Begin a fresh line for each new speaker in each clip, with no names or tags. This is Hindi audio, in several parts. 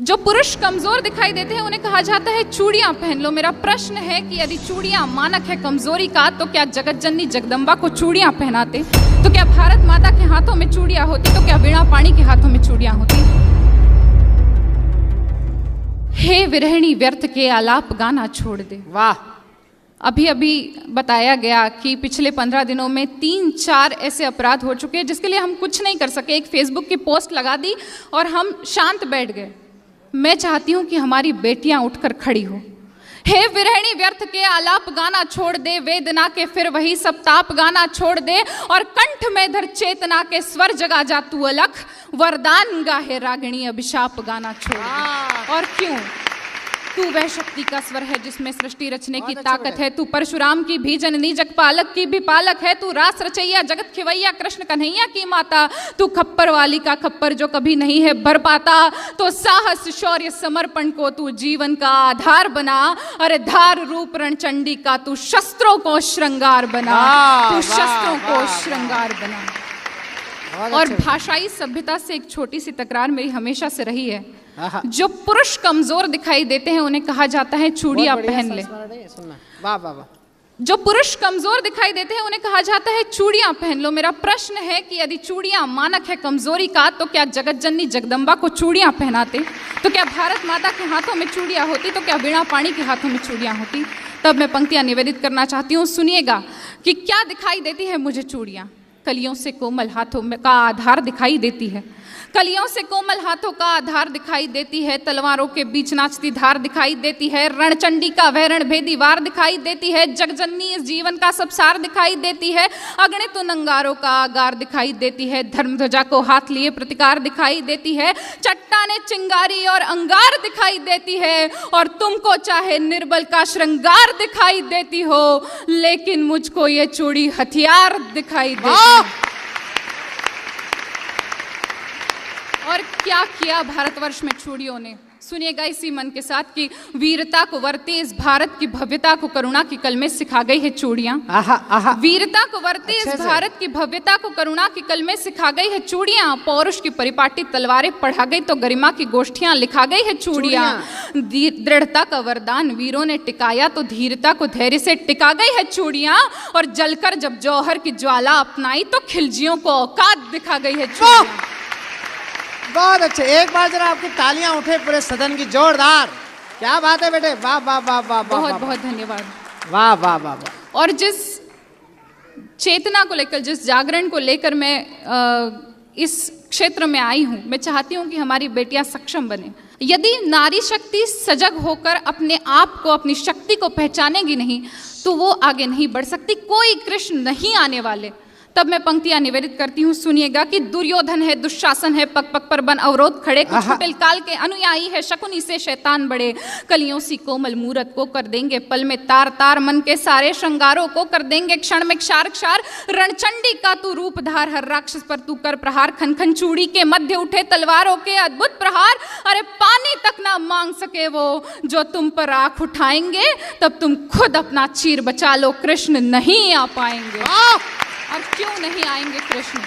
जो पुरुष कमजोर दिखाई देते हैं उन्हें कहा जाता है चूड़ियां पहन लो। मेरा प्रश्न है कि यदि चूड़ियां मानक है कमजोरी का, तो क्या जगत जननी जगदम्बा को चूड़ियां पहनाते? तो क्या भारत माता के हाथों में चूड़ियां होती? तो क्या वीणा पाणी के हाथों में चूड़ियां होती? हे विरहिणी व्यर्थ के आलाप गाना छोड़ दे।
वाह।
अभी अभी बताया गया कि पिछले 15 दिनों में 3-4 ऐसे अपराध हो चुके हैं जिसके लिए हम कुछ नहीं कर सके। एक फेसबुक की पोस्ट लगा दी और हम शांत बैठ गए। मैं चाहती हूं कि हमारी बेटियां उठकर खड़ी हो। हे विरहिणी व्यर्थ के आलाप गाना छोड़ दे, वेदना के फिर वही सब ताप गाना छोड़ दे, और कंठ में धर चेतना के स्वर जगा जा तू अलख, वरदान गाहे रागिणी अभिशाप गाना छोड़ दे। और क्यों? तू वह शक्ति का स्वर है जिसमें सृष्टि रचने की ताकत है। तू परशुराम की भी जननी, जगपालक की भी पालक है। तू रास रचैया, जगत खिवैया, कृष्ण कन्हैया की माता। तू खप्पर वाली का खप्पर जो कभी नहीं है भर पाता। तो साहस शौर्य समर्पण को तू जीवन का आधार बना। अरे धार रूप रणचंडी का तू शस्त्रों को श्रृंगार बना। तू शस्त्रों को श्रृंगार बना। और भाषाई सभ्यता से एक छोटी सी तकरार मेरी हमेशा से रही है। जो पुरुष कमजोर दिखाई देते हैं उन्हें कहा जाता है चूड़ियां पहन ले।
वाह वाह वाह।
जो पुरुष कमजोर दिखाई देते हैं उन्हें कहा जाता है चूड़ियां पहन लो। मेरा प्रश्न है कि यदि चूड़ियां मानक है कमजोरी का, तो क्या जगत जननी जगदम्बा को चूड़ियां पहनाते? तो क्या भारत माता के हाथों में चूड़ियां होती? तो क्या वीणा पाणी के हाथों में चूड़ियां होती? तब मैं पंक्तियां निवेदित करना चाहती हूँ। सुनिएगा कि क्या दिखाई देती है मुझे चूड़ियां। कलियों से कोमल हाथों का आधार दिखाई देती है। कलियों से कोमल हाथों का आधार दिखाई देती है। तलवारों के बीच नाचती धार दिखाई देती है। रणचंडी का वह रणभेदी वार दिखाई देती है। जगजननी इस जीवन का सब सार दिखाई देती है। अगणित नंगारों का आगार दिखाई देती है। धर्मध्वजा को हाथ लिए प्रतिकार दिखाई देती है। चट्टाने चिंगारी और अंगार दिखाई देती है। और तुमको चाहे निर्बल का श्रृंगार दिखाई देती हो, लेकिन मुझको ये चूड़ी हथियार दिखाई देती है। और क्या किया भारतवर्ष में चूड़ियों ने? सुनिएगा इसी मन के साथ कि वीरता को वर्ते इस भारत की भव्यता को करुणा की कल में सिखा गई है चूड़ियां। वीरता को वर्ते इस भारत की भव्यता को करुणा की कल में सिखा गई है चूड़ियां। पौरुष की परिपाटी तलवारें पढ़ा गई तो गरिमा की गोष्ठियां लिखा गई है चूड़ियां। दृढ़ता का वरदान वीरों ने टिकाया तो धीरता को धैर्य से टिका गई है चूड़ियां। और जलकर जब जौहर की ज्वाला अपनाई तो खिलजियों को औकात दिखा गई है चूड़ियां।
बहुत अच्छे। एक बार जरा आपकी तालियां उठे पूरे सदन की, जोरदार। क्या बात है बेटे, वाह वाह वाह वाह।
बहुत बहुत धन्यवाद।
वाह वाह वाह वाह।
और जिस चेतना को लेकर, जिस जागरण को लेकर मैं इस क्षेत्र में आई हूं, मैं चाहती हूं कि हमारी बेटियां सक्षम बने। यदि नारी शक्ति सजग होकर अपने आप को, अपनी शक्ति को पहचानेगी नहीं, तो वो आगे नहीं बढ़ सकती। कोई कृष्ण नहीं आने वाले। तब मैं पंक्तियां निवेदित करती हूँ। सुनिएगा कि दुर्योधन है, दुशासन है, पग पग पर बन अवरोध खड़े। कुछ कुटिल काल के अनुयायी है, शकुनी से शैतान बड़े। कलियों सी कोमल मूरत को कर देंगे पल में तार तार। मन के सारे श्रृंगारों को कर देंगे क्षण में क्षार क्षार। रणचंडी का तू रूप धार, हर राक्षस पर तू कर प्रहार। खन खन चूड़ी के मध्य उठे तलवारों के अद्भुत प्रहार। अरे पानी तक ना मांग सके वो जो तुम पर आंख उठाएंगे, तब तुम खुद अपना चीर बचा लो, कृष्ण नहीं आ पाएंगे। और क्यों नहीं आएंगे कृष्ण?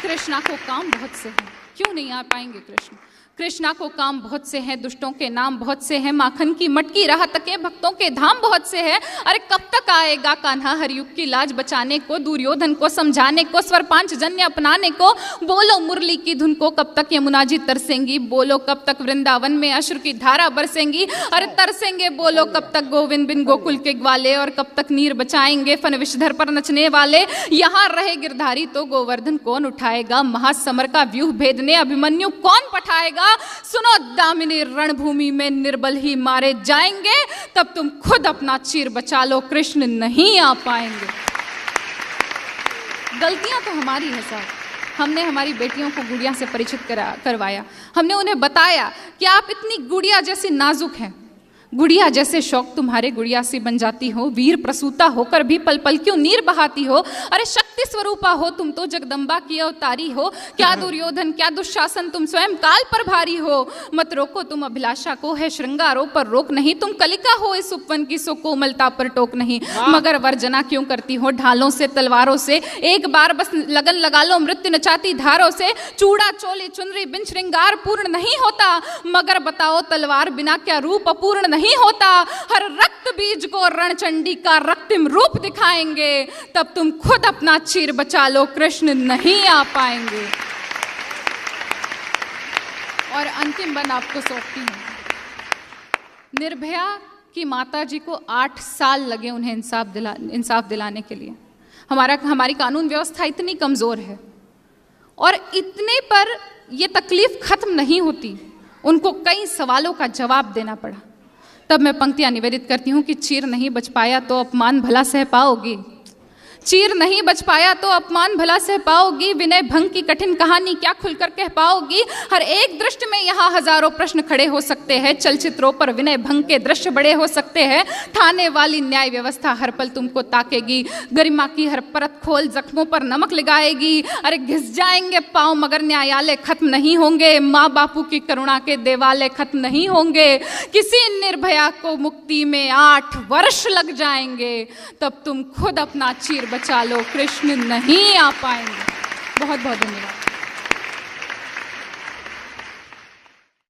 कृष्णा को काम बहुत से हैं, क्यों नहीं आ पाएंगे कृष्ण? कृष्णा को काम बहुत से हैं, दुष्टों के नाम बहुत से हैं। माखन की मटकी राह तके भक्तों के धाम बहुत से हैं। अरे कब तक आएगा कान्हा हरयुग की लाज बचाने को, दुर्योधन को समझाने को, स्वर पांच जन्य अपनाने को? बोलो मुरली की धुन को कब तक यमुना जी तरसेंगी? बोलो कब तक वृंदावन में अश्रु की धारा बरसेंगी? अरे तरसेंगे बोलो कब तक गोविंद बिन गोकुल के ग्वाले? और कब तक नीर बचाएंगे फन विषधर पर नचने वाले? यहाँ रहे गिरधारी तो गोवर्धन कौन उठाएगा? महासमर का व्यूह भेदने अभिमन्यु कौन पठाएगा? सुनो दामिनी रणभूमि में निर्बल ही मारे जाएंगे, तब तुम खुद अपना चीर बचा लो, कृष्ण नहीं आ पाएंगे। गलतियां तो हमारी है साहब। हमने हमारी बेटियों को गुड़िया से परिचित करवाया। हमने उन्हें बताया कि आप इतनी गुड़िया जैसी नाजुक हैं, गुड़िया जैसे शौक तुम्हारे गुड़िया सी बन जाती हो। वीर प्रसूता होकर भी पल पल क्यों नीर बहाती हो? अरे शक्ति शक्ति स्वरूपा हो तुम तो, जगदम्बा की अवतारी हो। क्या दुर्योधन क्या दुशासन, तुम स्वयं काल पर भारी हो। मत रोको तुम अभिलाषा को, है श्रृंगारों पर रोक नहीं। तुम कलिका हो इस उपवन की, सो कोमलता पर टोक नहीं। मगर वर्जना क्यों करती हो ढालों से तलवारों से, एक बार बस लगन लगा लो मृत्यु नचाती धारों से। चूड़ा चोली चुनरी बिन श्रृंगार पूर्ण नहीं होता, मगर बताओ तलवार बिना क्या रूप अपूर्ण नहीं होता। हर रक्त बीज को रणचंडी का रक्तिम रूप दिखाएंगे, तब तुम खुद अपना चीर बचा लो, कृष्ण नहीं आ पाएंगे। और अंतिम बन आपको सौंपती हूं। निर्भया की माता जी को 8 साल लगे उन्हें इंसाफ दिलाने के लिए। हमारी कानून व्यवस्था इतनी कमजोर है और इतने पर यह तकलीफ खत्म नहीं होती, उनको कई सवालों का जवाब देना पड़ा। तब मैं पंक्तियां निवेदित करती हूं कि चीर नहीं बच पाया तो अपमान भला सह पाओगी, चीर नहीं बच पाया तो अपमान भला सह पाओगी। विनय भंग की कठिन कहानी क्या खुलकर कह पाओगी। हर एक दृष्टि में यहाँ हजारों प्रश्न खड़े हो सकते हैं, चलचित्रों पर विनय भंग के दृश्य बड़े हो सकते हैं। थाने वाली न्याय व्यवस्था हर पल तुमको ताकेगी, गरिमा की हर परत खोल जख्मों पर नमक लगाएगी। अरे घिस जाएंगे पाँव मगर न्यायालय खत्म नहीं होंगे, माँ बापू की करुणा के देवालय खत्म नहीं होंगे। किसी निर्भया को मुक्ति में 8 वर्ष लग जाएंगे, तब तुम खुद अपना चीर बचा लो, कृष्ण नहीं आ पाएंगे। बहुत बहुत धन्यवाद।